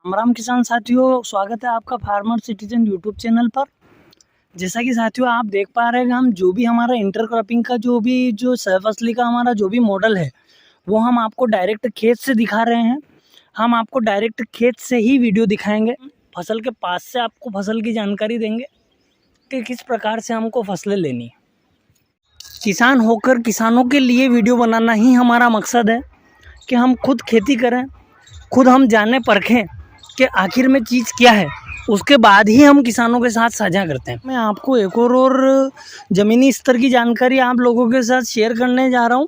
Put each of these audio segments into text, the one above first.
राम राम किसान साथियों, स्वागत है आपका फार्मर सिटीजन यूट्यूब चैनल पर। जैसा कि साथियों आप देख पा रहे हैं, हम जो भी हमारा इंटरक्रॉपिंग का जो सहफसली का हमारा जो भी मॉडल है वो हम आपको डायरेक्ट खेत से दिखा रहे हैं। हम आपको डायरेक्ट खेत से ही वीडियो दिखाएंगे, फसल के पास से आपको फसल की जानकारी देंगे कि किस प्रकार से हमको फसलें लेनी है। किसान होकर किसानों के लिए वीडियो बनाना ही हमारा मकसद है कि हम खुद खेती करें, खुद हम जाने परखें कि आखिर में चीज़ क्या है, उसके बाद ही हम किसानों के साथ साझा करते हैं। मैं आपको एक और ज़मीनी स्तर की जानकारी आप लोगों के साथ शेयर करने जा रहा हूं।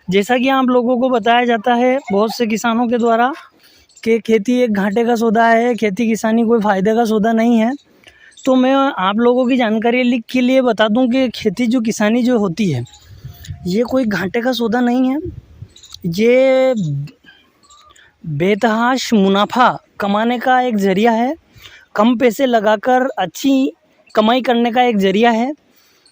जैसा कि आप लोगों को बताया जाता है बहुत से किसानों के द्वारा कि खेती एक घाटे का सौदा है, खेती किसानी कोई फ़ायदे का सौदा नहीं है। तो मैं आप लोगों की जानकारी के लिए बता दूं कि खेती जो किसानी जो होती है ये कोई घाटे का सौदा नहीं है। ये बेतहाश मुनाफा कमाने का एक ज़रिया है, कम पैसे लगाकर अच्छी कमाई करने का एक ज़रिया है।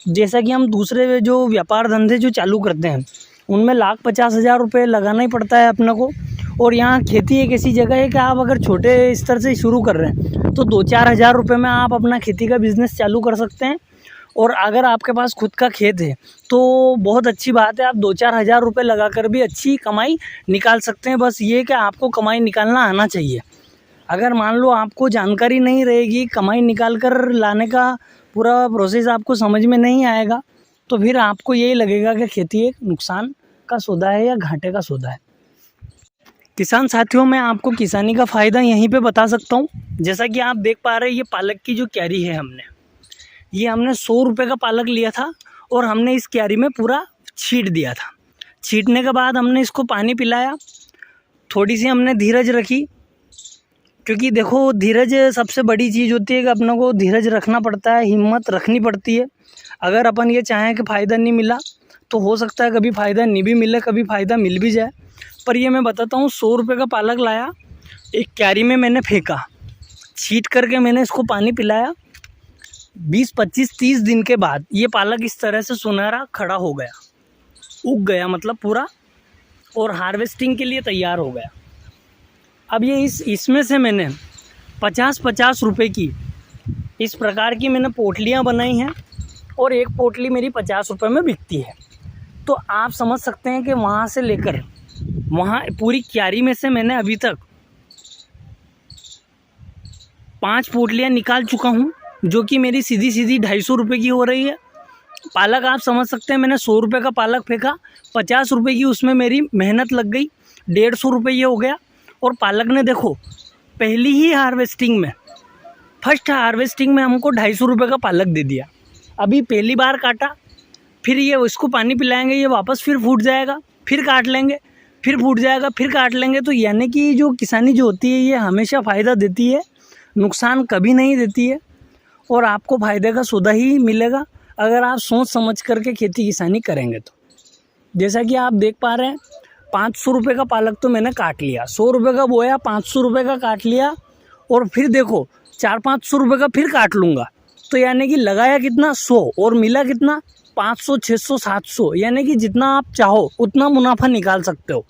जैसा कि हम दूसरे जो व्यापार धंधे जो चालू करते हैं उनमें 1,50,000 रुपये लगाना ही पड़ता है अपने को। और यहाँ खेती एक ऐसी जगह है कि आप अगर छोटे स्तर से शुरू कर रहे हैं तो 2-4 हज़ार रुपये में आप अपना खेती का बिज़नेस चालू कर सकते हैं। और अगर आपके पास खुद का खेत है तो बहुत अच्छी बात है, आप 2-4 हज़ार रुपये लगाकर भी अच्छी कमाई निकाल सकते हैं। बस ये कि आपको कमाई निकालना आना चाहिए। अगर मान लो आपको जानकारी नहीं रहेगी, कमाई निकाल कर लाने का पूरा प्रोसेस आपको समझ में नहीं आएगा, तो फिर आपको यही लगेगा कि खेती एक नुकसान का सौदा है या घाटे का सौदा है। किसान साथियों, मैं आपको किसानी का फ़ायदा यहीं पे बता सकता हूँ। जैसा कि आप देख पा रहे हैं, ये पालक की जो क्यारी है हमने 100 रुपये का पालक लिया था और हमने इस क्यारी में पूरा छींट दिया था। छींटने के बाद हमने इसको पानी पिलाया, थोड़ी सी हमने धीरज रखी, क्योंकि देखो धीरज सबसे बड़ी चीज़ होती है कि अपने को धीरज रखना पड़ता है, हिम्मत रखनी पड़ती है। अगर अपन ये चाहें कि फ़ायदा नहीं मिला तो हो सकता है कभी फ़ायदा नहीं भी मिले, कभी फ़ायदा मिल भी जाए। पर ये मैं बताता हूँ, 100 रुपये का पालक लाया, एक क्यारी में मैंने फेंका, छींट करके मैंने इसको पानी पिलाया। 20, 25, 30 दिन के बाद ये पालक इस तरह से सुनहरा खड़ा हो गया, उग गया मतलब पूरा, और हार्वेस्टिंग के लिए तैयार हो गया। अब ये इसमें से मैंने 50-50 रुपये की इस प्रकार की मैंने पोटलियाँ बनाई हैं और एक पोटली मेरी 50 रुपये में बिकती है। तो आप समझ सकते हैं कि वहाँ से लेकर वहाँ पूरी क्यारी में से मैंने अभी तक 5 पोटलियाँ निकाल चुका हूँ, जो कि मेरी सीधी 250 रुपये की हो रही है। पालक आप समझ सकते हैं, मैंने 100 रुपये का पालक फेंका, 50 रुपये की उसमें मेरी मेहनत लग गई, 150 रुपये ये हो गया। और पालक ने देखो पहली ही हार्वेस्टिंग में, फर्स्ट हार्वेस्टिंग में हमको 250 रुपये का पालक दे दिया। अभी पहली बार काटा, फिर ये इसको पानी पिलाएंगे, ये वापस फिर फूट जाएगा, फिर काट लेंगे, फिर फूट जाएगा, फिर काट लेंगे। तो यानी कि जो किसानी जो होती है ये हमेशा फ़ायदा देती है, नुकसान कभी नहीं देती है, और आपको फ़ायदे का सौदा ही मिलेगा अगर आप सोच समझ करके खेती किसानी करेंगे तो। जैसा कि आप देख पा रहे हैं, 500 रुपये का पालक तो मैंने काट लिया, 100 रुपये का बोया, 500 रुपये का काट लिया, और फिर देखो 400-500 रुपये का फिर काट लूँगा। तो यानी कि लगाया कितना 100 और मिला कितना 500, 600, 700, यानी कि जितना आप चाहो उतना मुनाफा निकाल सकते हो।